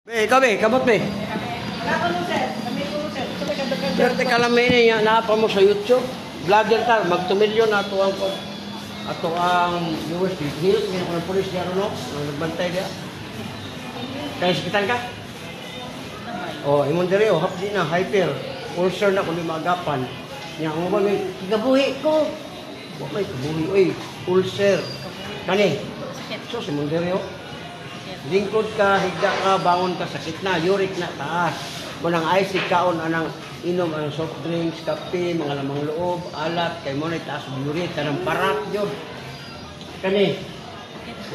Ikaw be, kabot be. Pero teka lang may niya, naapa mo sa YouTube. Vlogger ka, mag-2 million ato ang viewers. Hilot ngayon ko ng polis niya ron, nagbantay niya. Kaya hospital ka? Imong diri, hapdi na, hyper. Ulcer na kung di magapan. Niya, ang mga may kigabuhi ko. Huwag may kabuhi, ulcer. Kani? So, si mong diri, lingkod ka, higda ka, bangon ka, sakit na, uric na, taas. Kung ang ice, kaon, anang inom, anang soft drinks, kape, mga lamang loob, alat, kay mo na taas, uric, kanang parat, yun. Kani,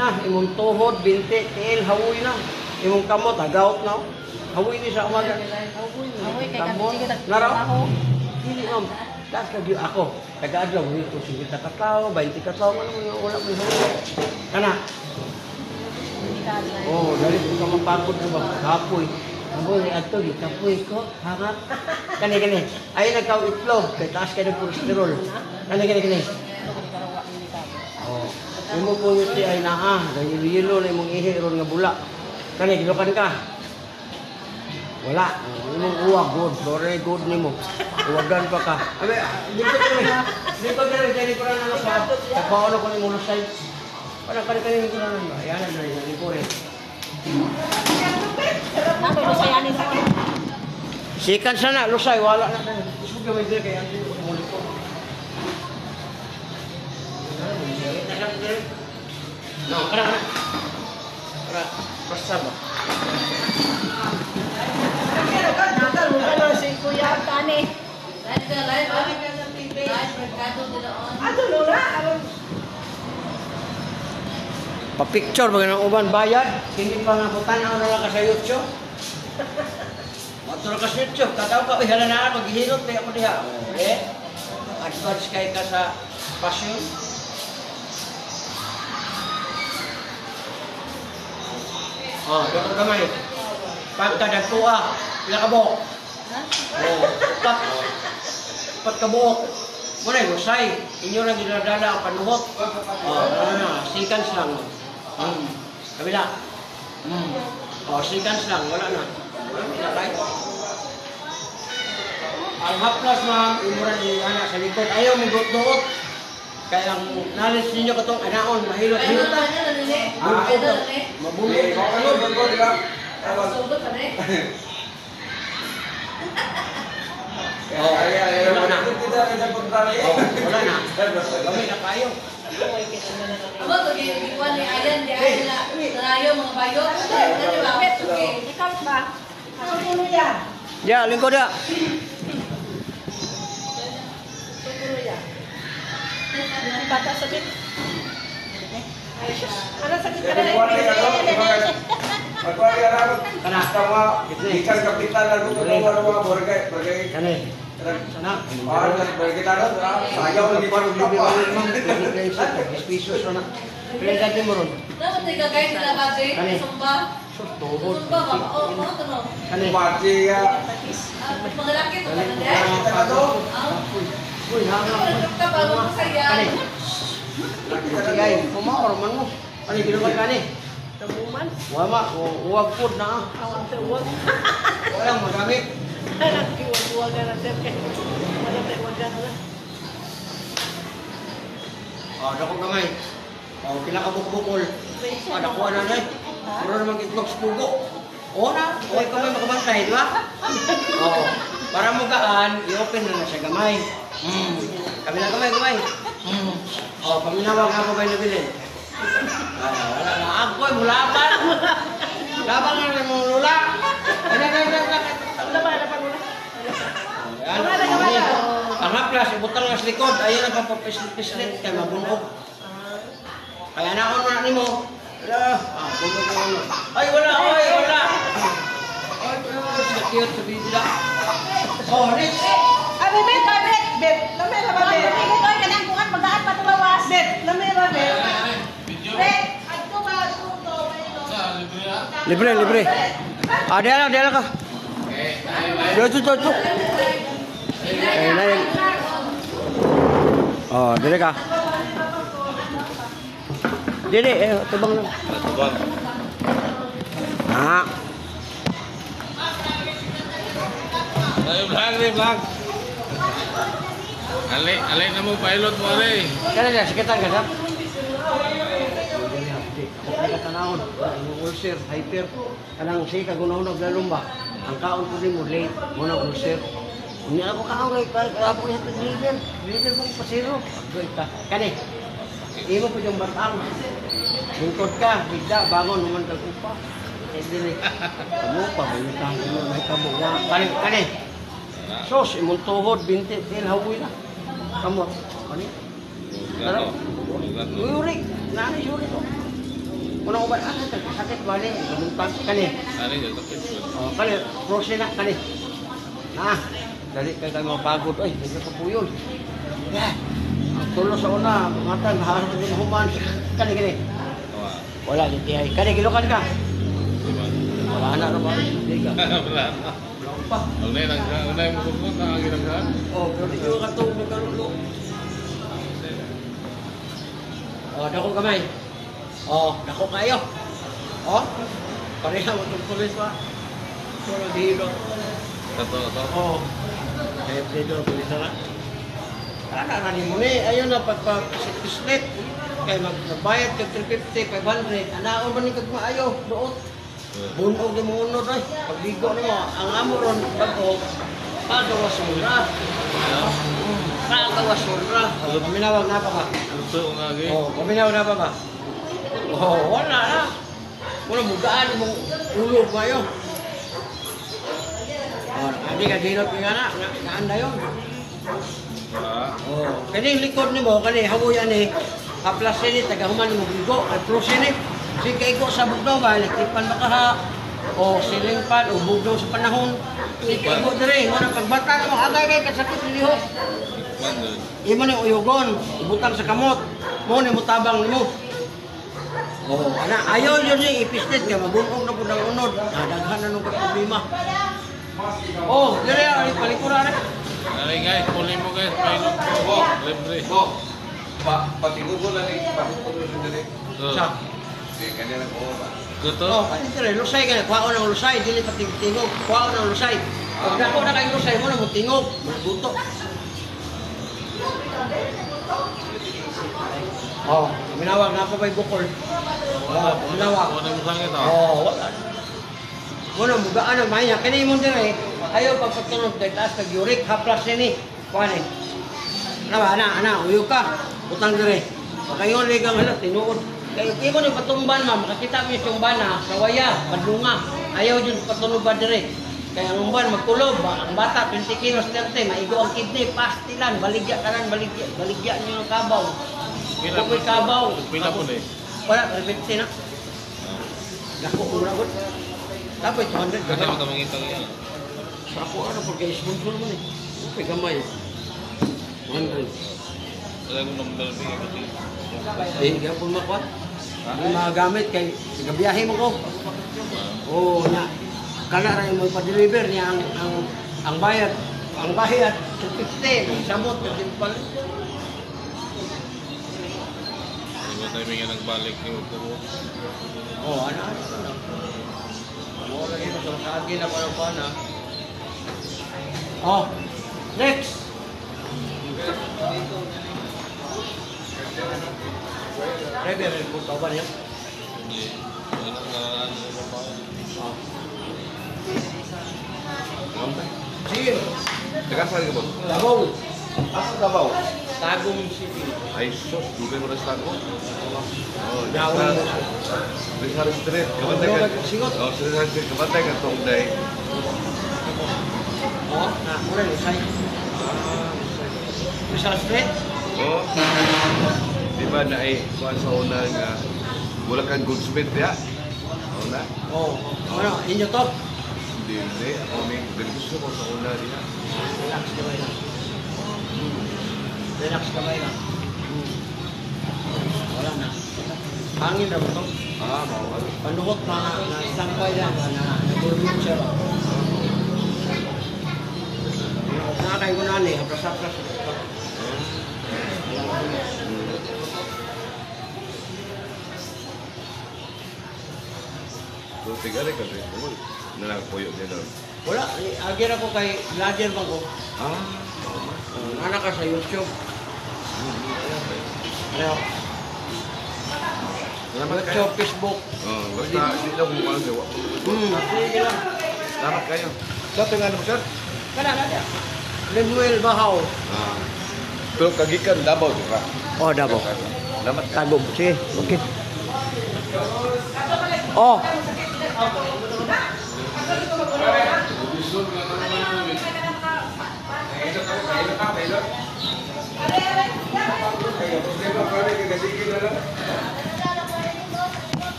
na, imong tuhod, binti, tiil, hawoy na. Imong kamot, hagaot na. Hawoy ni sa umaga. Hawoy, kay kamot. Naraw? Hindi, ma'am. Taas ka ako. Taga-adlaw, ito, 50 katao, 20 katao, wala mo hawoy. Kana, dali ko mapagod na ba? Kapoy. Kapoy, ato, di kapoy ko. Hangat. Kani. Ay, nagkaw itlog. Kaya taas kayo ng cholesterol. Kani. Imo po yung si ay naa. Dahil na imong ihiron nga bula. Kani, gilukan ka. Wala. Imong uwag, good. Very good ni mo. Uwagan pa ka. Abi, dito ka rin. Dito ka rin sa paano ko ni mo lusay. Parang kani-kani ko na lang ba? Ayan na rin po rin. Nato, lusayanin sa mga. Sikan sana, lusay, wala na. Gusto ko may dire kaya ang mulit ko. No, kana. Para, basta ba? Nakal si Kuya Tani. Pa-picture ba ng uban bayad? Hindi pa nga putan ang nala ka sa YouTube. Maturo ka sa YouTube. Kataw ka, hala na ako, maghihirot na ako diha. Advance kay ka sa passion. Dapat kamay. Pagkadagpuha, pila ka buhok. Pat ka buhok. Muna yung usay. Inyo na ginadala ang panuhot. Seconds lang. Kabila. Seconds lang. Wala na. Ang haplas, ma'am, imuran ni anak sa likod. Ayaw mo duot-duot. Kaya ang knowledge ninyo ka itong anaon, mahilot-hilot. Mabulot. Wala na. Wala na. Kami na kayo. Amo to ikuan ni ayan di ay na sarayo mga bayot. Dali ba? Ikaw ba? Ano puno ya? Ya, lingkod ya. Puno ya. Bata sakit. Ano sakit ka na? Magkuha ka na. Sama, ikan kapitan na ko mga borgay. Kani. Sana. Kita na, sayaw lagi pa rin Pisos na. Pero dati mo ron. Dapat tiga guys sila base, sumba. Sumba ba? Ano to? Kani. Pati ya. Mga laki to na Uy, hanggang. ka ba mo saya? Kani. Sige, kumaor man mo. Kani ginuman kani. Tabuman. Wama, uwag food na. Awang sa uwag. Walang magamit. Uwag na sir. Wala tayo uwag na. Dako kamay. Pila ka bukbukol. Dakuha na na. Mura naman itlog sa pugo. Na. Huwag kamay makabantay, di ba? Para mo gaan, i-open na siya gamay. Kami na gamay. Paminawag ako ba yung nabilin? Wala na. Agoy, mulaban. Laban na rin mong lula. Ang haplas, ibutang nga sa likod. Ayun ang papapislit kay mabunog. Kaya naon mo na ni mo. Ay, wala. Sakit sa bidla. Next. Bet. Lamera ba, Bet? Ito, kanang kuhan, magaan pa tumawas. Bet, lamera, Bet. Bet, adto ba, adto, Libre. Diyan ka. Dito. Naik. Dili ka. Dili, tubang lang. Tubang. Vlog. Ali na mo pilot mo rin. Kaya na, sikitan ka, sir. Ako nagkatanahon, ang ulcer, hyper, kanang siya kagunaw-unaw lalumba. Ang kaon ko din mo, late, muna ulcer. Hindi ako kaon, kaya po yung deliver. Deliver mo pasiro. Kani, imo po yung batang. Bungkod ka, bigla, bangon, naman kagupa. Dili, kamu pa, may kabuwa. Kani, sos, imong tuhod, binti, hawoy na. Kamu, kani? Gato. Yurik, nani yurik ko. Kuna ubat sakit balik, kamuntag kani. Ano yung sakit? Oh, kani, prose na kani. Nah, dali kay kay mapagod ay, hindi ka puyon. Ya. Tulo sa una, matang harap din human. Kani. Wala giti ay. Kani gilokan ka. Wala na ra ba? Hindi ka. Wala na. Pa. Unay mo kung ang ginagawa. Oh, pero di ko katong nagkarulo. Oh, dako kamay. Oh, dako kayo. Oh. Pareha mo itong pulis pa. Solo dihilo. Kato. Oh. Kaya dito, pulis na. Ana ni mo ni, ayun na pagpa-split. Kaya magbayad kag 350, 500. Anaon ba ni kag maayo? Doon. Bunog ni mo unod ay. Pagligo ni mo, ang amoron bago pagawasura. Pagawasura. Paminawag na pa ba? Gusto nga gi. Oh, paminawag na pa ba? Oh, wala na. Wala mugaan mong ulog mayo. Oh, hindi ka dinot nga na. Naanda yun. Oh, kani likod ni mo, kani hawoyan ni haplas ni tagahuman mo bigo, at plus ni. Sige ko sa bugnaw ba, nagtipan ba ka ha? O siling pan, o bugnaw sa panahon. Sige ko dire, wala pagbata mo, agay kay kasakit ni lihok. Imo ni uyugon, ibutang sa kamot. Mo ni mutabang nimo. Oh, ana ayo yun ni ipistit ka mabunog na pud ang unod. Daghan na nung problema. Oh, dire ay palikura na. Alay guys, puli mo guys, pilot mo. Libre. Patigugo na ni patigugo na dali. Sa Kanya lang ko ba? Gusto? oh, kasi dire lusay ka, kuhaon ng lusay, dili pa tingog, kuhaon ng lusay. Pag dako na kay lusay mo na mo tingog, buto. Oh, minawag na pa ba'y bukol? Oh, minawag. Ano mo sangit ah? Oh, wala. Muna, mugaan ang maya. Kani mo dire, ayaw pagpatunog kay taas kag uric, haplas ni. Kuan eh. Ana, uyo ka. Utang dire. Pagkayon ligang hala, tinuod. Kaya imo ni patumban ma, makakita mo yung bana, sawaya, padlunga. Ayaw jud patunog ba dire. Kaya ang umban magkulob, ang bata 20 kilos 30, maigo ang kidney, pastilan, baligya kanan, baligya niyo ang kabaw. Pila Kung may kabaw. Pila po eh. Wala, perfect na. Dako mura gud. Tapos 200 Kasi ka. mo mangitang yan. Sa ako ano pag sponsor mo ni. Okay gamay. 100. Wala ko number bigay. Eh, gapon makwat. Yung mga gamit kay gabiyahe mo ko. Oh, nya. Kana ra mo pa-deliver niya ang bayad. Ang bayad 250, ang samot simple. Iba tayo may nagbalik ni Upo. Oh, ano? Mo lagi mo sa kaagi na para na. Oh. Next. Driver po ka ba niya? Hindi. Ano mo pa? Sige. Taga saan ka ba? Davao. Asa Davao? Tagum City. Ay sus, dugay mo na sa ako. Oh, Davao. Rizal Street. Kabantay ka. Singot. Oh, Rizal Street. Kabantay ka tong day. Oh, na, mura ni say. Rizal Street. Oh. Di ba na ay kuan sa una nga wala kang goodsmith ya? Oo na. Oh, ano, inyo to? Hindi. Ako may gusto ko sa una diya. Relax ka ba lang? Relax ka ba lang? Wala na. Hangin na ba ito? Ah, mao. Panuhot na standby lang, na nagulong siya. Nakakay ko na ni, apras-apras. So, tigari kasi. Nalang puyo din doon. Wala, agir ako kay vlogger ba ko. Ah. Anak ka sa YouTube. Ano? Salamat kayo. YouTube, Facebook. Oh, basta dito kung paano gawa. Sige lang. Salamat kayo. Sa tingnan mo, sir? Kana na. Lemuel Bahaw. Ah. Pero kagikan Davao di ba? Oh, Davao. Salamat kayo. Tagog. Sige, okay. Oh.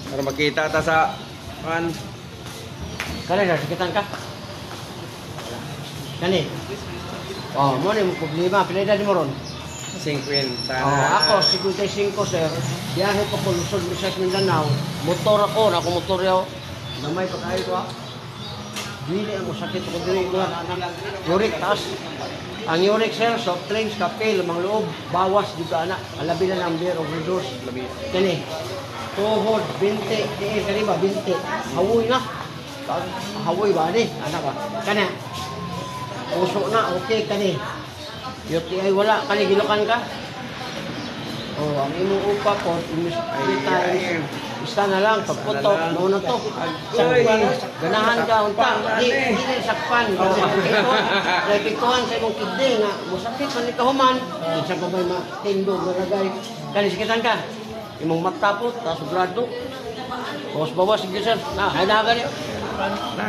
Para makita ta sa kan Kani na, sakitan ka? Kani? Oh, mo ni mo problema. Pila edad mo ron? 50. Ako, 55, sir. Biyahe pa ko Luzon, Visayas, Mindanao. Motor ako, motor yaw. Namay pa kayo ko, ha? Dili ang sakit ko dili ko anak. Uric, taas. Ang uric, sir, soft drinks, kape, lamang loob, bawas juga anak. Alabi na ng beer, overdose. Kani, tuhod, binti, kani ba, binti. Hawoy na. Hawoy ba, ni? Anak ka. Kana. Puso na, okay, kani. UTI wala, kani gilukan ka? Oh, ang imong upa po, isa na lang, pagputok, muna to. Sakpan, ganahan ka, unta, di sakpan. Nakikituhan sa imong kidney nga, musakit man ikahuman, isang pa may matindog na lagay. Kani sikitan ka, imong matapot, tapos grado. Bawas-bawas, sige sir, hay na ka niyo.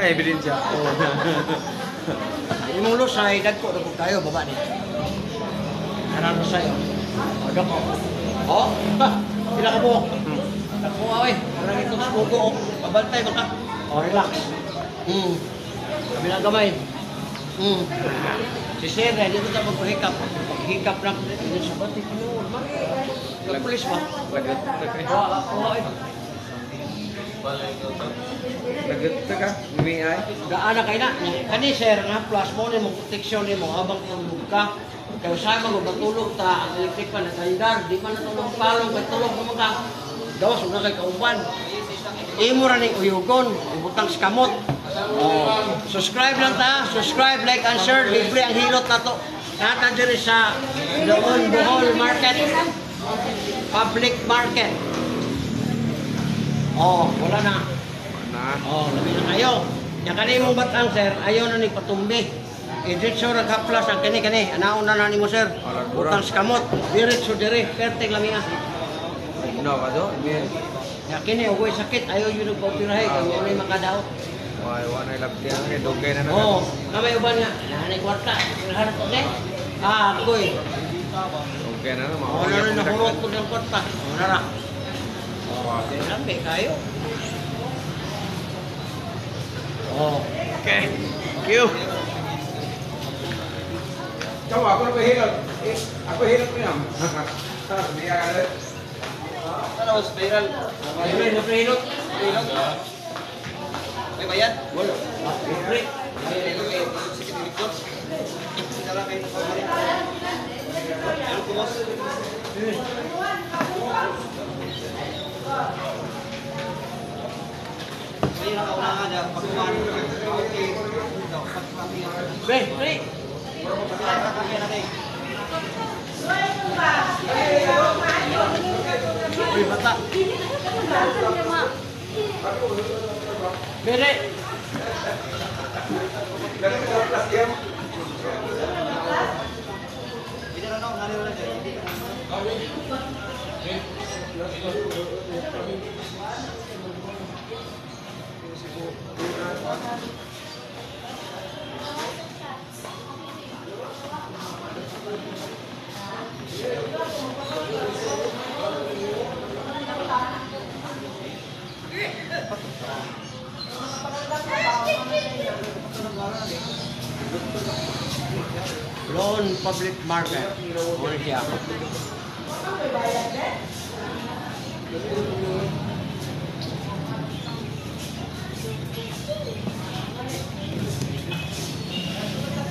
ebidensya. Imong lusay, dagko na po tayo, baba niyo. Karang lusay, o dako. Oh, pila ka buhok. Dako ay, karang itong sugo, pabantay baka. O, relax. Kabila gamay. Si Sir, dito ta magpahikap. Paghikap lang. Dito sa batik, ano, pulis ba? Oo, ay. Nagito ka, umiay. Gaana kay na. Kani sir, nga plus mo ni mo proteksyon ni mo habang tulog ka. Kaya sama mo matulog ta ang electric pa nakahindar, di man natulog palong kay tulog mo ka. Dawas una kay kauban. Imo ra ning uyugon, ibutang sa kamot. Subscribe lang ta, subscribe, like and share, libre ang hilot nato. Nata diri sa Doon Bohol Market. Public Market. Oh, wala na. Oh, labi na kayo. Yang kani mong batang sir, ayaw na ni patumbi. Diretso ra kaplas ang kani anaon na nimo sir. Utang sa kamot, diretso dire, perting lami ah. No, kado. Ya kini ugoy sakit, ayaw yun nagpapirahe kay wala makadaot. Wala labti ang dugay na Oh, kamay uban nga, nanay kwarta. Hanap ko ni. Agoy. Dugay na Oh, na rin nahurot ko ng kwarta. Nara. Oh, lambe kayo. Oh. Okay. Thank you. Coba aku nak hilal. Aku hilal ni am. Dia ada. Ano, spiral. Ayun, napahilot. May bayad? Wala. Libre. Pre, pre. Uy, bata. Bere. Loan Public Market. Ano siya?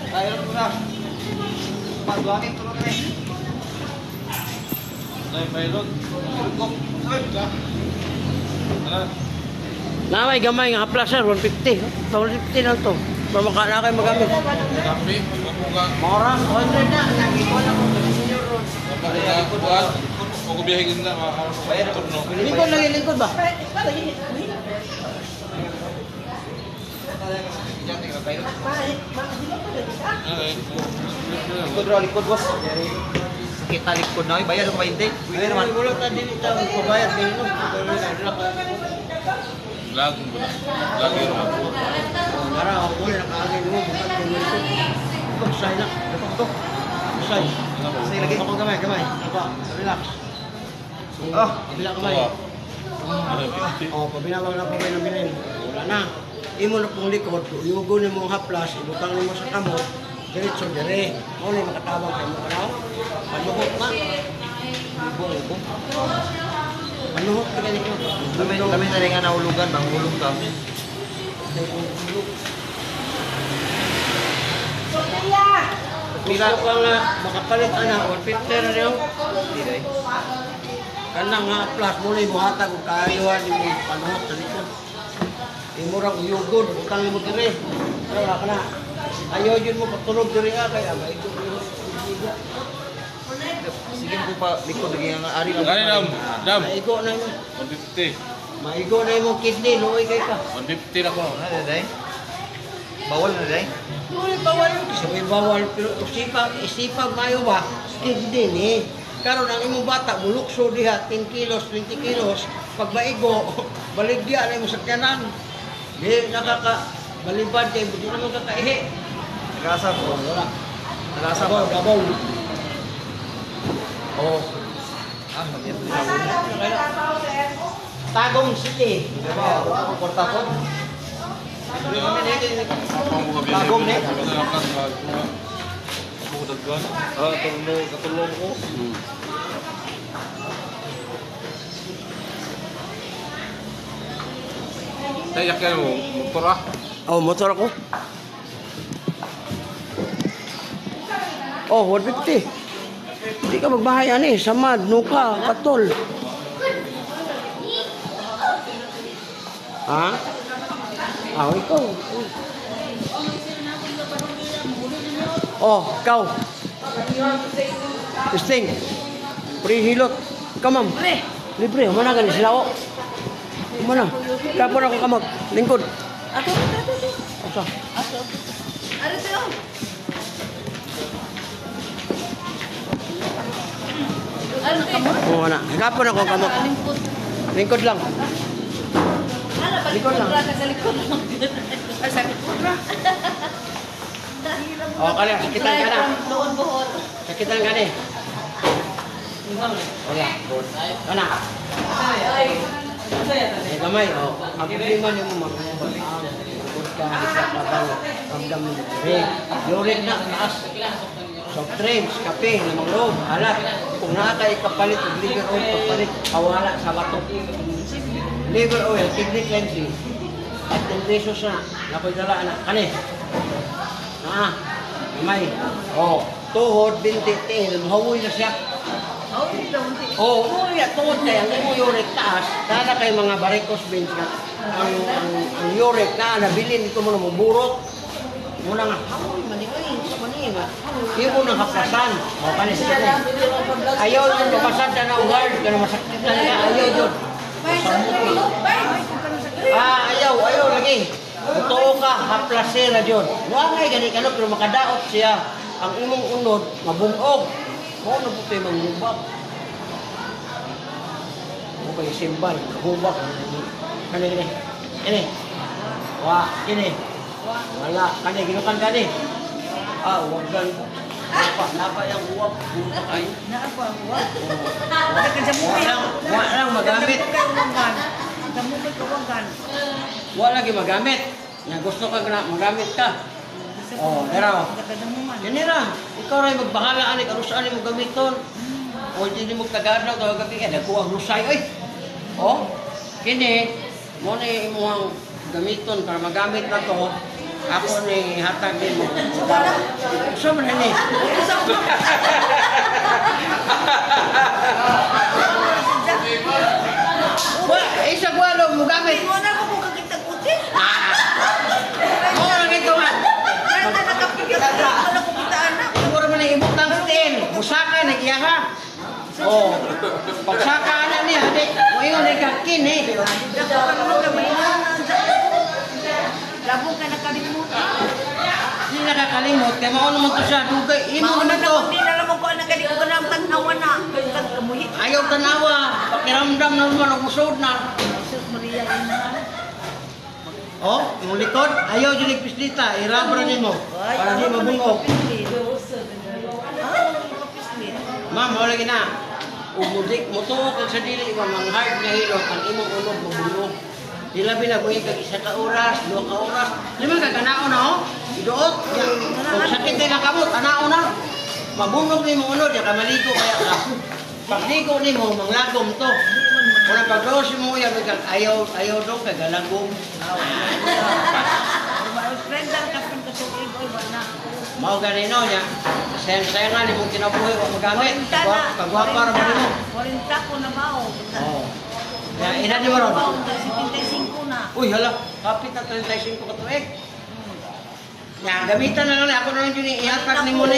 Tayo na muna. Pagwagin ko lang rin. Tayo pilot. Pilot ko. Sabi ka. Ano? Na may gamay nga plus sir, 150. 150 lang to. Para na kayo magamit. Kape, mabuga. Mora, 100 na. Nag-ikuha na ko. Senior road. Buwan. Kung kubiyahigin na, bayar ko no. Lingkod lagi, lingkod ba? Likod raw, likod boss. Kita likod na, bayad ko 20. Pwede naman. Bulot na din ito. Pabayad kayo no. Lagi mo na. Lagi naman po. Mara, ako na nakaagin mo. Bukat ko mo ito. Ito, say na. Ito. Say. Say lagi. Ako gamay, gamay. Aba, relax. Oh, Kabila kamay. Pabinawa na pa kayo ng bilhin. Wala na. Imo na pong likod, iugunin mo ang haplas, ibutang mo sa kamot, diretso dire. Mo ni makatabang kayo mo kanaw. Panuhot na. Ibo. Panuhot ka ganito. kami na rin nga naulugan, manghulog ka. Gusto ka nga makapalit ana, 150 na rin. Kanang nga haplas, mo ni buhatag o kaayuhan ni mo panuhot sa likod. Imo ra uyugod, utang mo dire. Wala ka na. Ayaw yun mo patulog dire nga kaya ba ito. Sige ko pa likod lagi nga ari lang. Gani dam. Maigo na mo. 150. Maigo na mo kidney, luoy kay ka. 150 na ko. Ano day? Bawal na day? Luoy bawal. Sabi bawal pero isipag mayo ba? Kidney ni. Karon ang imong bata bulukso diha 10 kilos, 20 kilos. Pag maigo, baligya na mo sa kanan. Di balibad kay di na mo kakaihi. Nagasa ko. Wala. Nagasa Gabaw, ko. gabaw. Oh. Tagong City. Porta ko. Bagong ni? Katulong ko. Tayak kayo mo, motor ah. Oh, motor ako. Oh, 150. Hindi ka magbahay ani, samad, nuka, katol. Ha? Ah, ikaw. Oh, ikaw. Testing. Free hilot. Come on. Libre. Mana gani sila o? Mana? Kapon ako kamag. Lingkod. Ato. Asa? Ano ito? Ano ito? Oo, mana. Kapon ako kamag. Lingkod. Lingkod lang. Ano ba? Likod lang. Sa likod lang. Ay, sa likod lang. Oh, kaya sakitan ka na. Doon buhot. Sakitan ka ni. Wala. Kana. Ay. Ay, gamay. Oh. Ang problema niyo mo magmumabalik. Ka, ikatabang, ramdam mo. Uric na, taas. Soft drinks, kape, lamang loob, alat. Kung nakakay kapalit, liver oil, kapalit, kawala sa bato. Liver oil, kidney cleansing. At 10 pesos na. Nakoy dala, anak. Kani. May. Oh, tuhod, binti, tail. Mahawoy na siya. Oh, umuwi na tuhod kaya. Ang mo uric taas. Dala kay mga varicose veins na. Ang uric na nabilin ito mo na maburot. Muna nga, hawoy, maniway, manima. Iyo mo nang haplasan. O, kanis ka na. Ayaw yung lumasan ka na hard, ka na masakit na niya. Ayaw yun. Ayaw lagi. Totoo ka, haplasera yun. Wangay gani ka pero makadaot siya. Ang imong unod, mabungog. Kung ano po tayo manghubak. O kayo simbal, hubak. Kani. Wah, kini. Wala, kani, ginukan kani. Huwag gan. Napa yung huwag. Wala lang magamit. Wala lagi magamit. Yang gusto ka na magamit ka. Oh, daraw. Kini ra. Ikaw ray magbahala ani kung saan mo gamiton. O hindi mo tagadlaw daw gabi ka nagkuha lusay oy. Oh, kini mo ni imong gamiton para magamit na to. Ako ni hatag din mo. So man ni. Wa, isa gwalo mo gamit. Wala ko kung Pagsaka na niya, di. Ngayon ay kakin eh. Labo ka nakalimutan. Hindi nakakalimot, kaya mauna mo ito siya. Dugay, imo Mauna na na to. kung di na lang ko ang nagadi ko na ang tanawa na. Kamuhi. Ayaw tanawa. Pakiramdam na naman ang usod na. Jesus Maria, ina. Oh, yung likod, ayaw dyan nagpislita. Irabra mo. Para di mabungok. Ma'am, wala na. Umudik mo to, kung sa dili, mga hard na hilo, ang imong ulog mabungok. Ilabi na buhay kag isa ka oras, 2 ka oras. Lima ka kanao na oh. Iduot. Kung sakit din ang kamot, kanao na. Mabunog ni mo unod, ka maligo kaya ka. Pagligo ni mo, manglagom to. Kung pag-dose mo, yan ayaw daw kay galagom. Friend lang ka pang kasugin ko iba na. Mao ganino niya. Sayang nga ni mong kinabuhi o magamit. Kagwapa ra mo. 40 ko na mao. Oh. Ya, ina di maron. 75 na. Uy, hala, kapit na 35 ka tuig. Ya, gamitan na lang ako na lang yun ihatag ni mo ni.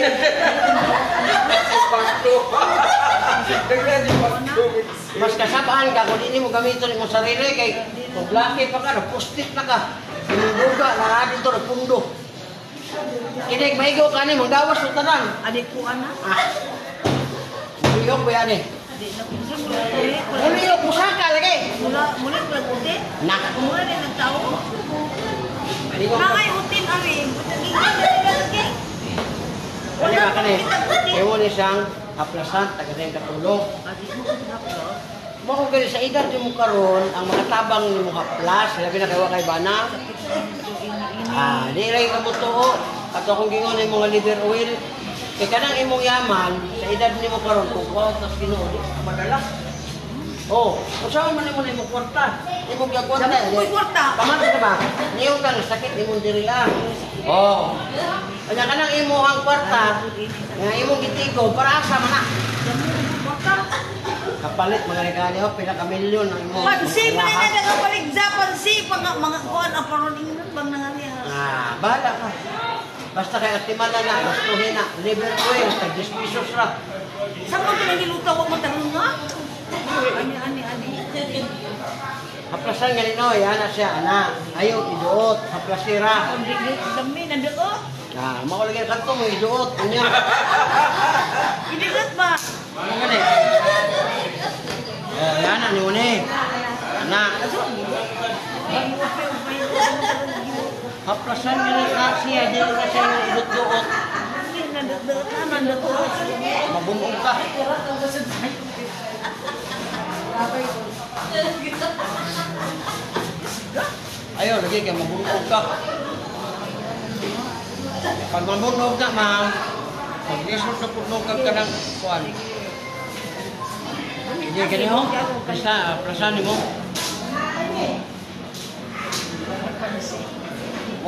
Mas kasabaan ka kung hindi mo gamitin mo sarili kay kung blaki pa ka, post-it na ka. Pinuduga, na dito na pundo. Kinig, maigo ka ni, manggawas o tanan. Adik ko ana. Buyok ba yan eh? Buyok, pusaka lagi. Mula ko laguti. Nak. Mula rin ang tao. Buyok. Nangay utin ari. Butaging lagi. Ano nga ka ni? Ewan ni siyang haplasan, taga rin katulog. Adik mo sa Mako gani sa edad mo karon, ang mga tabang ni mo haplas, labi na kay kay bana. Di ray ka mo tuo. Ato kung gingon ni mga liver oil, kay kanang imong yaman sa edad nimo karon kung tas Ginoo di ka madala. Oh, usaw man nimo nimo kwarta. Imong gagwanta. Uy, kwarta. Paman ka ba? Niyo kang sakit imong diri ah. Oh. Kanya kanang imo ang kwarta, nga imong gitigo para asa man na. Kapalit mga regalo, pila ka milyon ang imong. Pansi man na nagapalig sa pansi pag mga kuan ang paruning bang nangani. Bahala ka. Basta kay atimala na, gustuhin na. Liver oil, tag 10 pesos ra. Sa mo kinilutaw mo tanong nga? Ani. Haplasan nga nino, yan na siya, ana. Ayaw, iduot, haplasira. Dami na doon. Makulagay ka ito mo, iduot, kanya. Idigot ba? Ano nga ni? Yan na, niyo ni. Ana. Haplasan nga na siya, di na siya yung idut-duot. Mabungong ka. Ayaw, lagi kayo mabungog ka. Pag mabungog ka, ma'am, pag-isot sa punog ka ng kuwan. Hindi ka niyo? Plasan mo.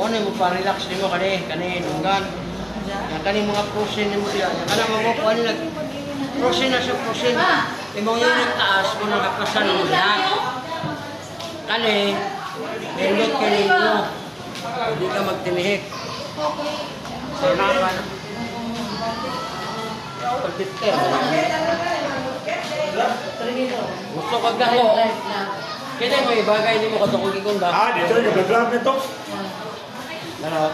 Ano mo pa-relax niyo kani dunggan. Yang kani mga prosin mo siya. Yang kana mga kuwan nag prosin na siya prosin. Imong yung taas mo nang kaplasan mo lahat. Kani, nindot ka ninyo. Hindi ka magtinihik. Sanaman. Pagditer. Gusto kag dako. Kaya may bagay ni mo katong ikon ba? Dito yung vlog nito. Ano?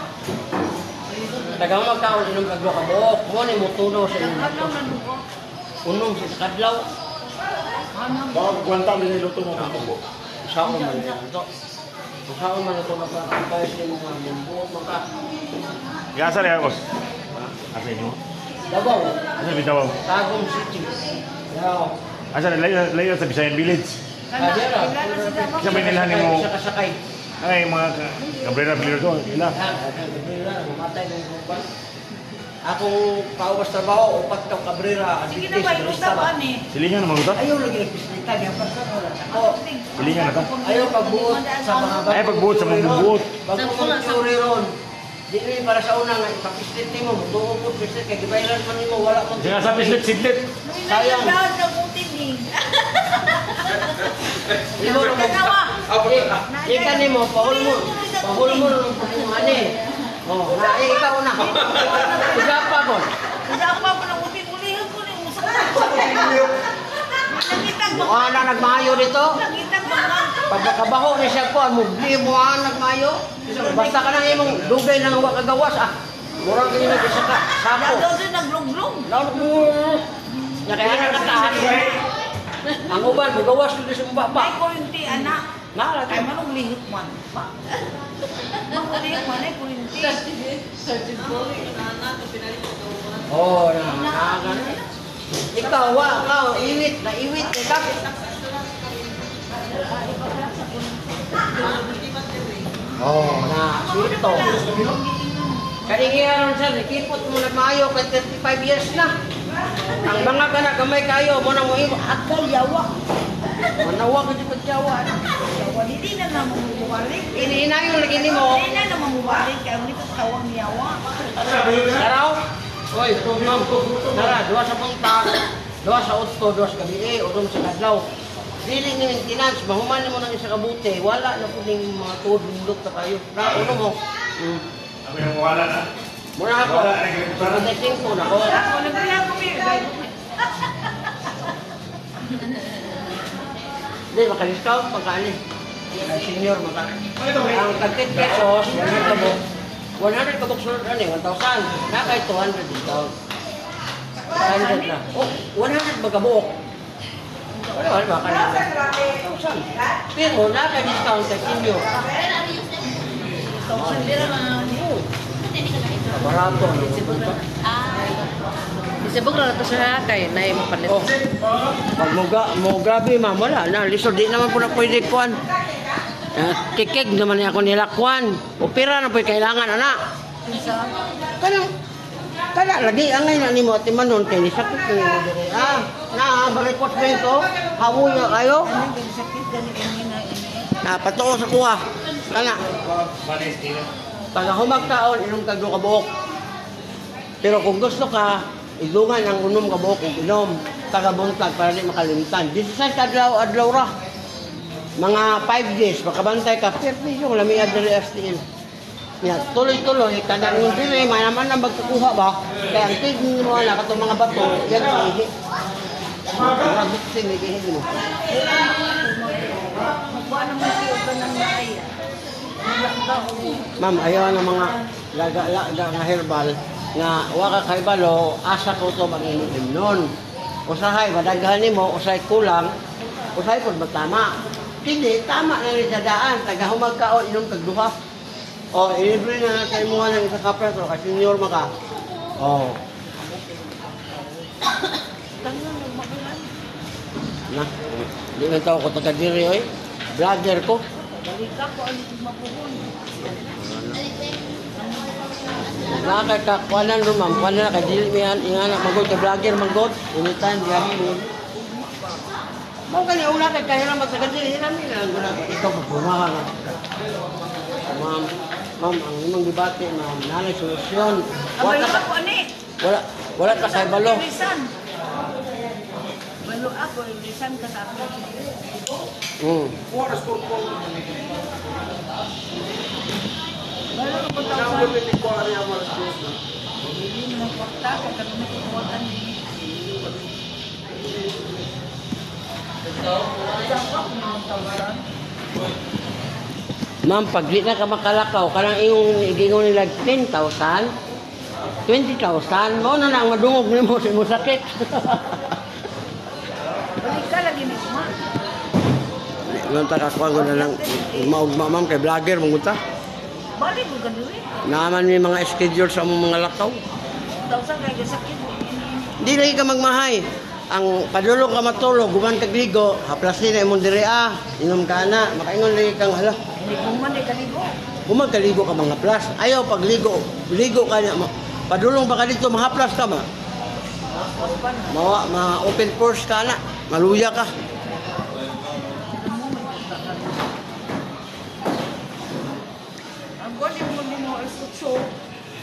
Tagang magkaon inom kag ka buok. Mo ni mo tuno sa inyo. Unong sa kadlaw. Baka kwenta mo niluto mo ng tubo. Usaon man ito. Usaon man ito magkakapayos ni mga mumbuot maka. Asa rin ako? Asa inyo? Dabaw. Asa bitaw? Tagum City. Yaw. Asa layo sa Bisayan Village? Adira. Isa may nilhan mo. Isa kasakay. Ay mga kabrera bilir ko. Ila. Mamatay ng grupan. Akong pauwas trabaho, upat ka kabrera. Sige na ba, ilutawan eh. Silingan naman ito? Ayaw lagi nagpislita niya. Ako, Silingan na ito? ayaw pagbuot sa mga Ay pagbuot sa mga bubuot. Pagbuot ron. Di rin para sa una nga, ipapislit ni mo, buong po pislit, kaya gibayran man ni mo, wala mo. Sige sa pislit, sidlit. Sayang. Dahil na butin eh. Ibo mo. Ika ni mo, pahul mo ng pagkuhan eh. Oh, ikaw na. Igapa mo. Isa ako pa ng butin, ulihan ko na yung musak. Nakita Mukha na nagmayo dito. Nakita ko naman. Pagkakabaho ni siya ko, mugli mukha na nagmayo. Basta ka nang imong dugay nang huwag kagawas ah. Murang kayo nag-isa ka. Sapo. Daw din naglong-glong. Kaya na nakataan. Ang uban, magawas ko sa baba. May kurinti, anak. Nala, Ay, manong lihit man. Manong lihit man, ay kurinti. oh, nakakagan. Ikaw, iwit, naiwit. Bakit? Oh, na, sito. Kalingihan siya, nakipot mo nagmayo kay 35 years na. Ang mga kanak gamay kayo, mo nang mo at yawa. Manawa ka di pagyawa. Yawa, hindi na naman mumuwalik. Inihinayon lagi ni mo. Hindi na naman mumuwalik. Kaya ulit ang tawang ni yawa. Daraw. Oy, ma'am. Dara, duwa sa punta. Duwa sa otto, duwa sa gabi, udom sa kadlaw. Dili ni maintenance, mahuman mo nang isa kabuti. Wala na po ning mga tuod nindot na kayo. Na uno mo. Ako yung wala na. Muna ako. Protecting po na ko. Ako, nagbilang ko Hindi, maka-discount pagkaani. Ay, senior, maka. Ang tag-10 pesos, 100 kabok. 100 kabok sunod ano eh, 1,000. Nakay 200 discount. 100 na. Oh, 100 ba kabok? Wala ba ka na? 1,000. Pero nakay-discount kay senior. Barato. Isibog na ito sa kay na yung palit. Oh. Pag mo grabe ma'am, wala na. Lisod, di naman po na pwede kuhan. Kikig naman niya ako nila kuhan. Opera na po kailangan, anak. Kana lagi, angay na ni mo at imanon kayo ni sakit ko yung diri. Barikot na ito. Hamuyo kayo. Patuo sa kuha. Kana. Pag humagtaon, inom ka doon kabuok. Pero kung gusto ka, idungan ang unom kabuok kung inom. Tagabuntag para di makalimutan. 16 adlaw ra. Mga 5 days, makabantay ka. Pero yung lamiad na STL. Tuloy-tuloy, kanang yung dili, may naman ang magkukuha ba? Kaya ang tignan mo na, katong mga bato, yan ang ihi. Mga buksin, ihi mo. Magbuha naman siya ka ng naya. Ma'am, ayaw ng mga laga nga herbal nga waka kay balo, asa ko to mag-inom nun. Usahay, madaghan mo, usahay kulang, usahay po ba tama? Hindi, tama na rin sa daan. Taga humagkaon, inom kagduha. O, ilibre na natin mo ng isa kapre, pero kasi senior maka. O. Na, hindi nga tao ko taga-diri, oy. Vlogger ko. Balika ko, ano yung mapuhon. Nakakakuanan rin, ma'am. Kuanan na, kay dili yan. Inganak, magod, kay vlogger, magod. Unitan, diyan mo. Ma'am, kanya una kay kahirang magtaga-diri. Hiram nila. Ikaw, magpumahan. Ma'am, ang imong debate, ma'am, nanay solusyon. Balo ako, ani. Wala ka sa balo. Lisan. Balo ako, lisan ka sa ako. Balo ka po tao sa... Hindi mo ng kwarta, kaya kami nakikuwatan niya. Ma'am, pag di na ka makalakaw, kanang iyong nila 10,000, 20,000, mo na ang madungog ni mo sa mo sakit. Balik ka lagi ni Kuma. Nang takakuha ko na lang, maugma ma'am, kay vlogger, mangunta. Balik mo ka doon eh. Naaman may mga schedule sa among mga lakaw. Tausan kaya sakit mo. Hindi lagi ka magmahay. Ang padulong ka matulog, guman kagligo, haplasin na imong diri inom ka na, makaingon lagi kang hala. Hindi ko man ay kaligo. Guman kaligo ka mga plus. Ayaw pagligo, ligo ka na. Padulong ba ka dito, mahaplas ka ma? Ma-open pores ka na, maluya ka. Ang gawin mo din mo ay sutso.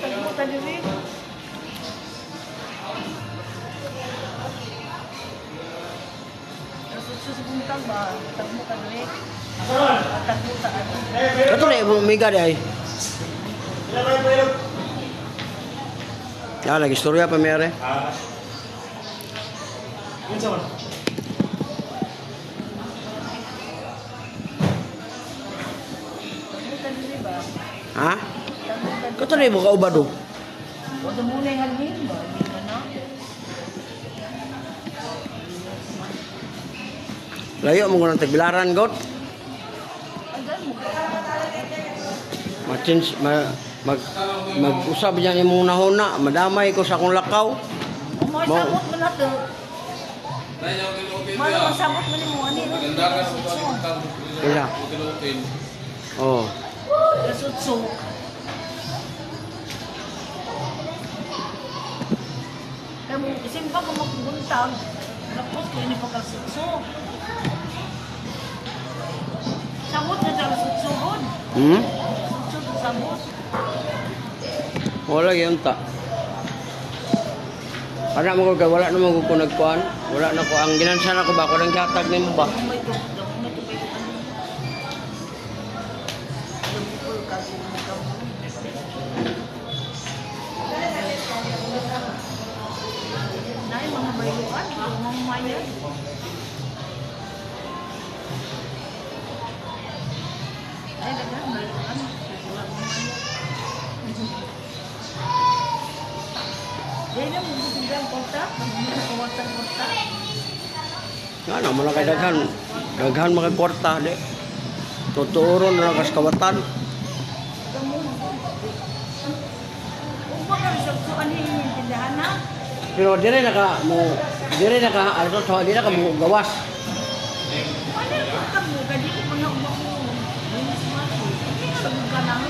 Tagmutan din eh. Sutso sa buntag ba? Tagmutan din eh. Tagmutan din. Ito na yung umiga di ay. Lagi istorya pa mayroon. Ha? Katulad mo ka ubado. Wala muna yung halin ba? Hindi ka na. Layo mo ko ng tagbilaran, God. Andan mo ka. Mag-usap niya imong nahuna, madamay ko sa akong lakaw. Umay Mo- sabot mo na to. Malo masabot mo ni mo. Ano yun? Maganda ka sa pagkakang Kaya. Pagkakang Oh. Kasutso. Kaya mo, isin pa kung magbuntag. Tapos ko ini pagkasutso. Sabot na siya kasutso hon. Hmm? Sutso na sabot. Wala yun ta. Anak mo ko wala naman ko nagkuan. Wala na ko ang ginansan ako ba ko nang gatag nimo ba? May to, may to may Nay mga bayuan, mga mayan. Ay dagan bayuan. Yan ang bubutang kota, kawasan kota. Nga na man kay daghan. Daghan mga kwarta de. Tuturon na lang kas kawatan. Umpaka sa ano yung tindahan na? Pero dire na ka ano to, dire na ka mo gawas. Ano yung utang mo? Kadi ko mga umak mo. Linis mo ako. Hindi nga lagun ka lang.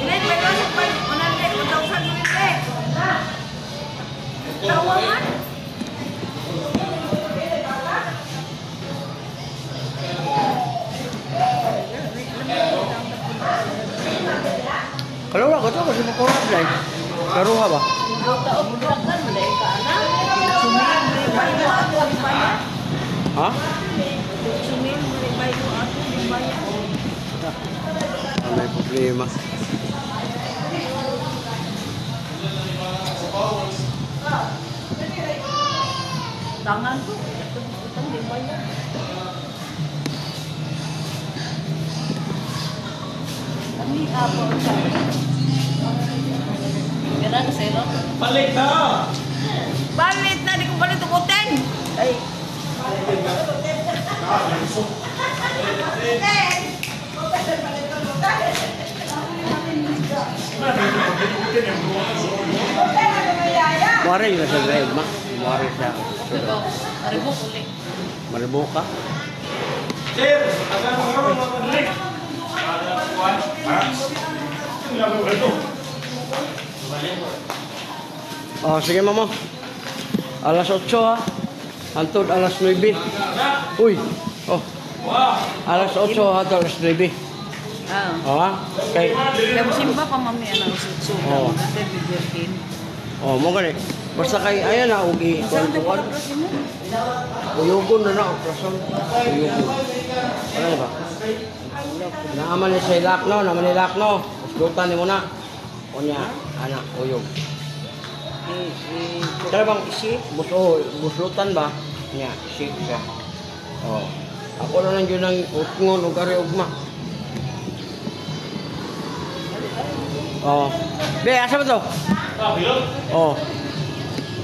Ilay, may lasok pa. 100,000 mo ito eh. Tawaman? Kalau wala ko to kasi makurat lang. Karuha ba? Taon mo dagan, malay ka na. Sumil, may bayo ako, di bayan. Ha? Sumil, may bayo ako, di bayan. May problema. Tangan ko, utang di bayan. Kami ako sa Kira na sa'yo. Balik na! Balit na, di ko balik tukutin. Ay. Mare yung sa drive ma. Mare siya. Aribok ulit. Malbo ka. Sir! Asan mo nga mga madalik? Ha? Ano ba ito? Oh, sige mama. Alas 8 ha. Antod alas 9. Uy. Oh. Alas 8 ha, alas 9. Ah. Oh, ha? Kay Kaya simba pa mami ang sutso. Oo. Dati bibirkin. oh, mo gani. Basta kay ayan na ugi Saan na kuan. pagkasin mo? Uyugon na operasyon. Uyugon. Ano ba? Naaman ni sa ilakno, naman ni ilakno. Uslutan ni mo na. Unya, anak, uyog. Kaya bang buslutan ba? Nya, shake siya. Oh. Ako na lang yun ang utngon o gari ugma. Oh. Be, asa ba to? Ah, bilog? Oh.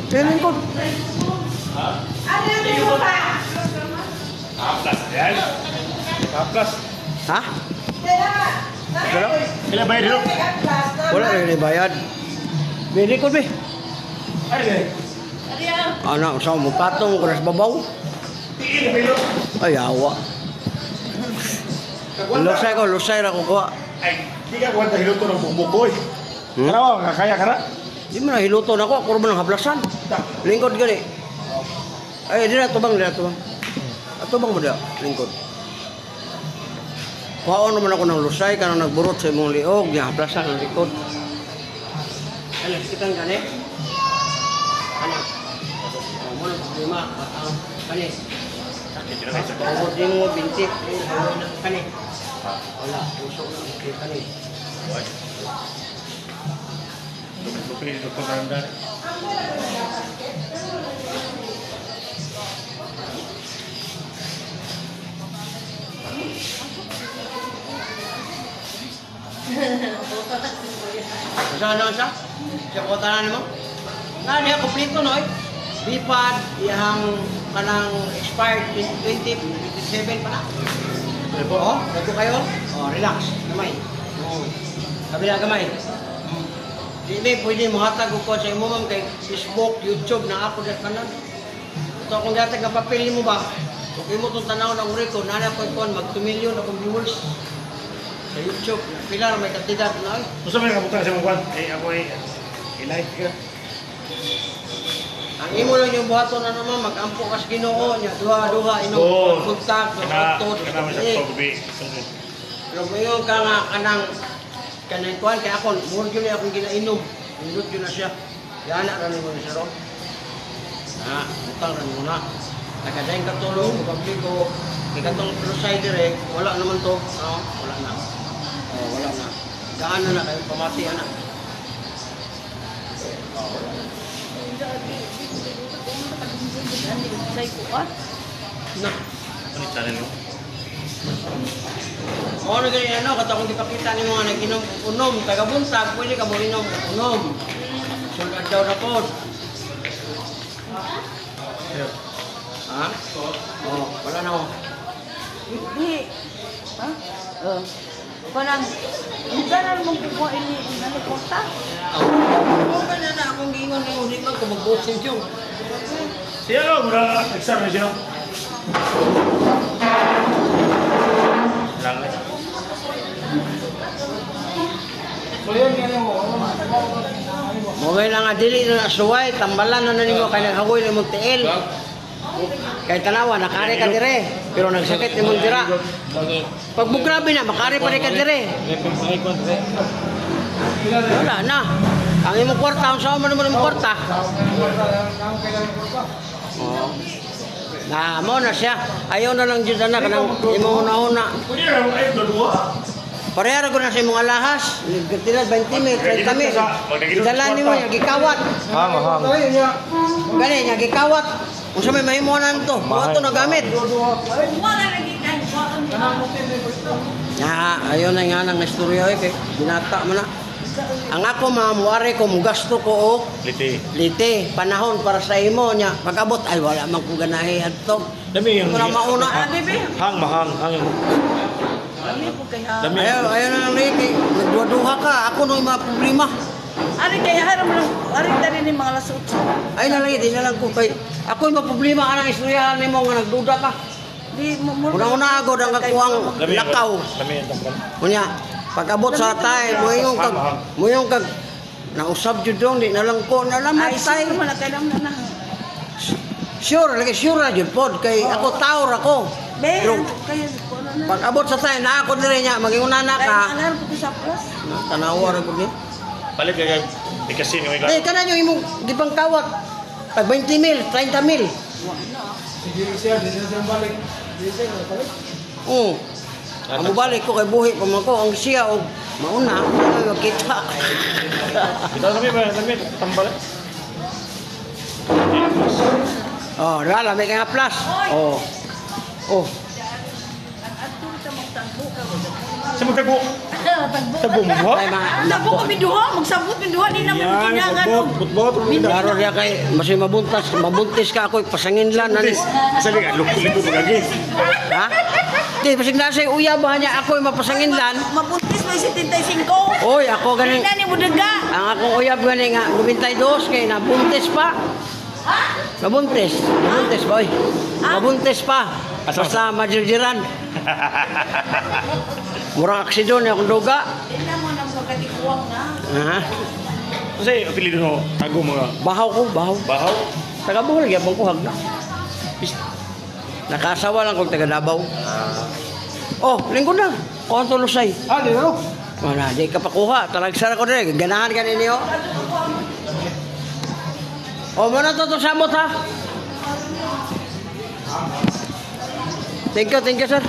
Piling ko. Haplas yan. Haplas. Ha? Pero, Kaya bayad dito? wala rin ibayad. Piling ko, be. Ay, ay. Ariya. Anak, usah mo patong ko sa babaw. Tingin, bilog. Ay, awa. Lusay ra ko kuha. Ay, di ka kwenta hiluto ng bumbukoy. Hmm? Karawa, kakaya ka na. Di mo na hiluto na ko, ako naman ang hablasan. Lingkod gani. Ay, di na tubang, Atubang mo da, lingkod. Kuhaon naman ako ng lusay, kanang nagburot sa imong liog, yung hablasan ng likod. Ano, sikan gani? Ano? Mo na problema, kani. Tawag din mo, bintik. Kani. Wala, usok na, kani. Lupin, Dr. Randa. Saan lang siya? Siya ko tanan mo? Na niya kompleto no. Bipad iyang kanang expired 2027 pa na. Oh, dito kayo. Oh, relax. Gamay. Oh. Sabi na gamay. Hindi pwede mahatag ko sa imo ma'am kay Facebook, YouTube na ako dat kanan. Ito akong gatag na papel mo ba? Okay mo itong tanaw ng uri ko, nana ko ito, mag 2 million akong viewers sa YouTube. Pila na may kantidad na. Gusto mo yung kabutan sa mga ako ay i-like ka. Ang imo lang yung buhaton na naman, mag-ampo kas Ginoo niya, duha-duha, inom, kontak, duha-tot. Kana mo siya pagbi. Pero ngayon ka nga kanang kuhan, kaya ako, mura yun akong ginainom. Indot yun na siya. Yan na, ranin mo na siya ro. Utang ranin mo na. Nagkadahin katulong, pagpili ko, ikatong plusay direct, wala naman to. Wala na. Wala na. Saan na kayo, pamati na. Na. Ano yung channel mo? Ano ganyan ano, katakong dipakita ni mga nag-inom-unom, taga-buntag, pwede ka mo inom-unom. Sulad daw na po. Ha? Wala na ako. Hindi. Ha? Parang, hindi na naman kukuha ini, nalipunta. Huwag ka na akong giingon ng ulit lang kung mag-boxing yung. Siya ka, mura exam na siya. Lang eh. Maway lang nga, dili na nasuway, tambalan na ninyo, kaya naghagoy na mong tiil. Kaya tanawa, nakari ka dire, pero nagsakit ni mong dira. Pag bugrabe na, makari pa rin ka dire. Wala na. Ang imong kwarta, ang saan mo naman imong kwarta? Na, mo na siya. Ayaw na lang dyan na, kanang imong una-una. Pwede na, ay, dalawa. Parehara ko na sa imong alahas. Tinad 20 mil, 30 mil. Idalan ni mo niya, gikawat. Gani niya, gikawat. Kung sa may mahimuanan to, buhat to na gamit. Ayaw na nga nang istorya eh, binata mo na. Ang ako mamuari ko, gasto ko o liti. Panahon para sa imo niya. Pag-abot, ay wala man kong ganahe at to. Dami yung Wala mauna. mahang. Ayaw na lang liti. Nagduwa-duha ka. Ako nung mga problema. Ari kaya haram lang, ari tadi ni mga lasot. Ay na lang, di na lang ko kay. Ako yung problema ka ng istoryahan ni mo nga nagduda ka. Di mo Una-una ako ang kakuang lakaw. Dami yung tampan. Kunya, pag-abot sa tay, mo yung kag nausab jud dong di na lang ko na naman ay tay. siguro man kailam na. Sure, lagi sure ra jud pod kay ako taor ako. Pero Kaya ko na. pag-abot sa tay na ako dire nya maginguna na ka. Alam ko sa plus. Tanawa ra gud ni. Palit kaya ikasin yung Eh kana yung imong gipang kawat. Pag 20 mil, 30 mil. Ang balik ko kay buhi pa man ko ang siya og mauna ay kita. Kita kami ba? Dami, tambal. Oh, rala may kaya plus. Oh. Sa magtagbo. Tagbo mo ba? Ay ma. Nabo ko biduha, magsabot biduha di naman kinangan. Butbot. Klaro dia kay masih mabuntis ka ako pasangin lan nani. Sabi ka, lupo-lupo magagi. Ha? Di pasig na say uya ba niya ako mapasangin lan. Mabuntis may 75. Oy, ako ganing Nani mo daga. ang akong uyab gani nga 92 kay nabuntis pa. Nabuntis ba oy? Nabuntis pa. Basta majirjiran. Murang aksidon akong duga. Tingnan mo nang pagkatikuwang na. Ha? Kasi apelido no, tago mga Bahaw ko, bahaw. bahaw. Taga Bohol gyapon ko hagna. Nakasawa lang kung taga Davao. Oh, linggo na. Konto lusay. Di no? Wala, di ka pa kuha. Talagsara ko rin. Ganahan ka ninyo. O, muna to sabot ha. Thank you, sir.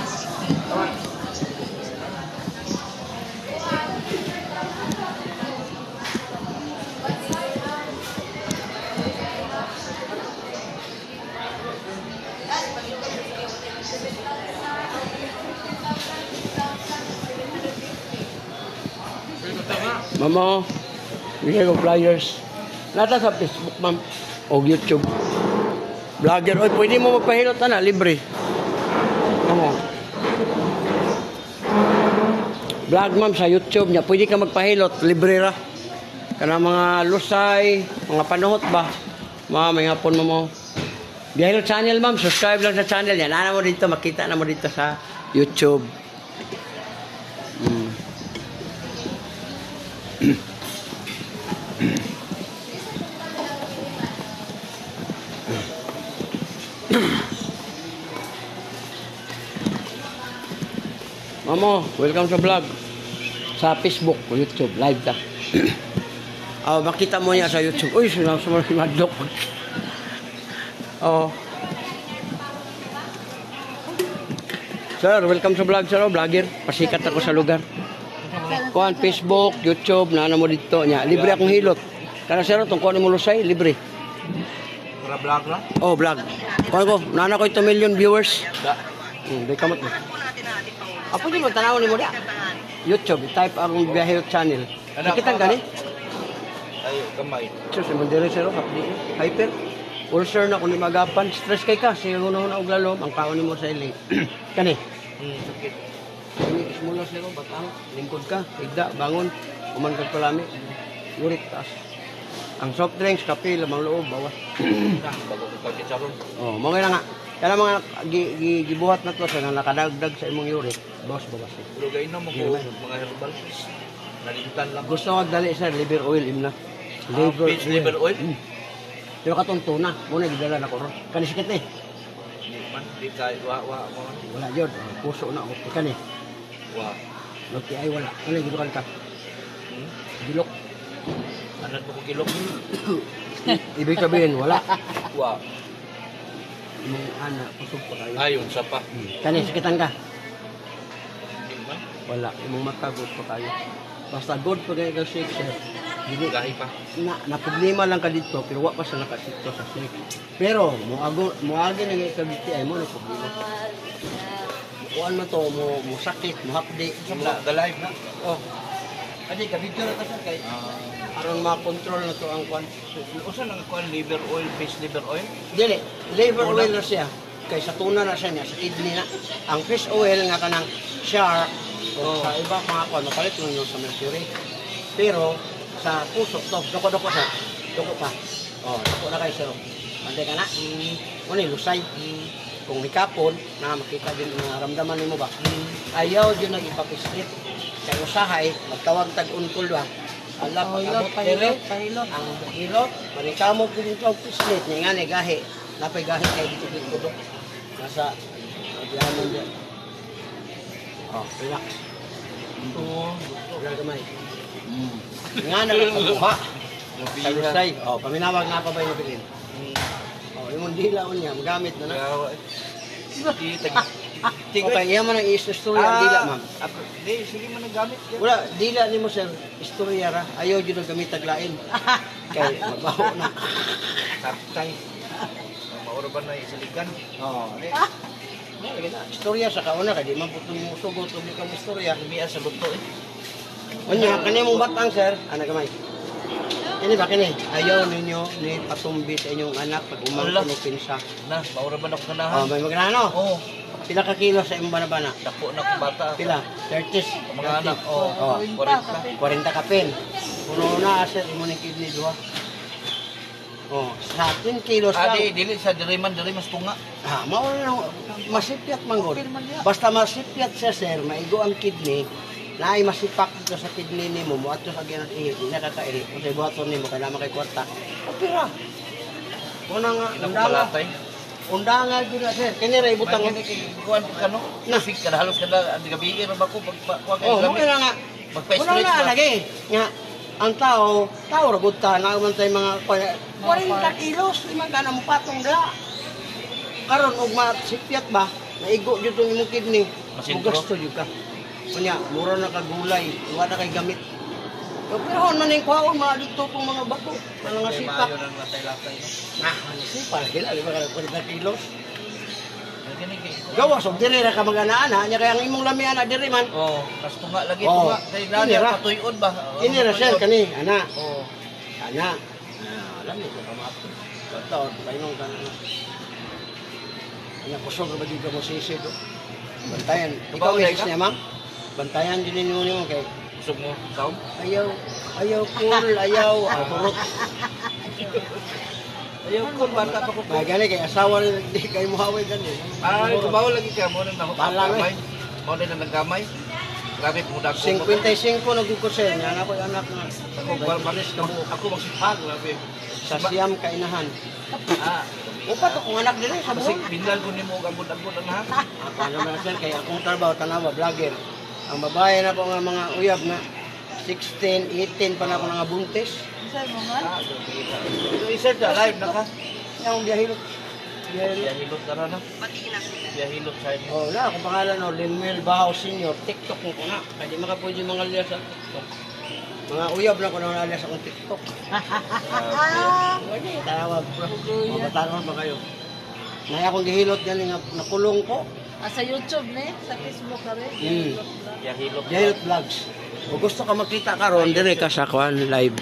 Mamo, bigay ko flyers. Nata sa Facebook, ma'am. O YouTube. Vlogger. Oy, pwede mo magpahilot na, libre. Mamo. Vlog, ma'am, sa YouTube niya. Pwede ka magpahilot, libre ra. Kana mga lusay, mga panuhot ba? May hapon mo. Bihilot channel, ma'am. Subscribe lang sa channel yan. Ano mo dito, makita na mo dito sa YouTube. Mamo, welcome sa vlog. Sa Facebook, YouTube, live ta. Makita mo niya sa YouTube. Uy, sumasunod si Madlock. Sir, welcome sa vlog, sir. Vlogger. Pasikat ako sa lugar. Kuhan, Facebook, YouTube, na mo dito niya. Libre akong hilot. Kana sir, itong kuhan mo lusay, libre. Para vlog lang? Oh, vlog. Kuhan ko, nana ko 2 million viewers. Di kamot mo. Apo di mo, tanaw ni mo dia. YouTube, type akong Bihilot channel. Nakita gani? Ay, kamay. So, si Mandiri sir, kapdi. Hyper. Ulcer na kung di magapan. Stress kay ka. Sige ko na og lalom. Ang kaon mo sa iling. Kani? Sakit. Kani, ismula sir, batang. Lingkod ka. Igda, bangon. Umangkag palami. Urit, taas. Ang soft drinks, kape, lamang loob, bawas. Bago ko pagkitsaron. Mga nga. Kaya mga gibuhat na to sa nakadagdag sa imong urit. Bawas. Pero gayon na mo ko mga herbal. Nalimutan lang. Gusto ko dali sir, liver oil, imna. Fish liver oil? Pero katong tuna, muna gidala na ko ron. Kani sikit eh. Di man, di ka, wa mo. Wala yun, puso na, okay ka ni. Wa. Lucky ay wala. Ano yung gilukan ka? Gilok. Anan mo ko kilok. Ibig sabihin, wala. Wa. Imong ana, pusog pa kayo. Ayon sa pa. Kani, sikitan ka? Di man. Wala, imong mata good pa kayo. Basta good pa kayo ka shake sir. Dili, Gahi pa. na problema lang ka dito, pero wa pa sa nakasikto sa shake. Pero, muagi na nga ikabiti ay mo na problema. Kuan mo to, mo sakit, mo hapdi. The live na. Oh. Adi, kabidyo na kasi kay aron ma-control na to ang kuan. Usa nang kuan liver oil, fish liver oil? Dili, liver oil na siya. Kay sa tuna na siya niya, sa kidney na. Ang fish oil nga kanang shark, sa iba mga kuan, mapalit mo yun sa mercury. Pero, sa puso, to, doko siya. Doko pa. Doko na kayo sir. Pantay ka na. Ano lusay. Kung hikapon, na makita din, ramdaman mo ba? Ayaw yun nag-ipapislit. Kaya usahay, magtawag tag-untol ba? Ala, pag-abot dire, ang hilot, marikamot ko dito ang pislit, nga nga gahi. Napay gahi kayo dito dito. Nasa, magyaman dyan. Relax. Gamay. Nga na lang ang buha. Sa lusay. Paminawag na pa ba yung bilin? Yung dila niya, magamit na na. Okay, iya mo nang istorya ang dila, ma'am. Di, sige mo nagamit. Wala, dila ni mo, sir. Istorya ra. Ayaw dito gamit taglain. Kay, mabaho na. Kaptay. Mauro ba na isaligan? Istorya sa kauna, kaya di man po itong sugot o di kang istorya. Lumiya sa luto eh. Kanya, kanya mong batang, sir. Anak kamay. Kini ba, kini? Ayaw ninyo ni patumbi sa inyong anak pag umangko ni pinsa. Na, mauro ba na ako ganahan? May magnano? Oo. Pila ka kilo sa imong banabana? Dako na akong bata. Pila? 30? Mga anak, oo. 40. 40 kapin. Puno na, sir, imo ni kidney duha. Sa 10 kilos lang. Dili sa diriman, diri mas tunga. Mauna masipyat manggod. Basta masipyat siya, sir, maigo ang kidney, na ay masipak ito sa kidney ni mo, ato sa ginat ihi, di na kakairi. Kung sa buhaton ni mo, kailangan kay kwarta. Opera. Una nga, Palatay. undangan din na, sir. Kini ray butang. Kuan ka no? Nasik ka halos kada ang gabi ra ba ko pag Okay na nga. Magpa-stretch Wala na ba? lagi. Nga, ang tao ra gud ta na man tay mga 40 kilos, imong kana mo patong dira. Karon og masipyat ba, naigo jud tong imong kidney. Masintro. Gasto jud ka. Kunya, mura na ka gulay, wala kay gamit. Pero man ning kwaon mga dito tong mga bato, mga sipak. Mayo nang latay-latay no. Sipal gila, di ba ka 40 kilos? gini kay. Gawas og diri ra ka mag-ana-ana nya kay ang imong lamian na diri man. Oh, kas tunga lagi Oh. tunga. Kay nani Ini ra. patuyon ba? Ini ra sir kani ana. Oh. Ana. Alam mo ko pamato. Taon painong ka na. Anya kusog ba gyud ka mo sisi do. Bantayan. Ikaw Kabaw, misis ka? niya ma'am. Bantayan din ninyo mo kay Usog mo, saom. ayaw cool, ayaw turot. Ayaw ko bata pa ko. Ba gani kay asawa di kay muhaway gani. Ay, kumaw lagi ka mo nang Bahala, nagkamay. Mo na nagkamay. Grabe pudak ko. 55 nagugko sir niya na ko anak na. Ako barbaris ka mo. Ako magsipag grabe. Sa siyam kainahan. Ah, Upat akong anak din sa kasi buwan. binlan ko nimo agod-agod ang ha. Ako naman sir kay akong trabaho tanawa vlogger. Ang babae na ko nga mga uyab na 16, 18 pa na ako nga buntis. Isa mo man. Ah, ito isa ta live na ka. Yung biyahilot. Biyahilot. Biyahilot na na. Biyahilot sa inyo. Oh, na akong pangalan no, Linwell Bao Senior. TikTok ko na. Kaya di makapundi mga alias sa TikTok. Mga uyab na ko na alias akong TikTok. Wala, tawag bro. Mabatanon pa kayo. Naya akong gihilot yan nga nakulong ko. Sa YouTube ni, sa Facebook ka rin. Hmm. Biyahilot. Biyahilot Vlogs. Kung gusto ka makita karon dire ka sa kwan live.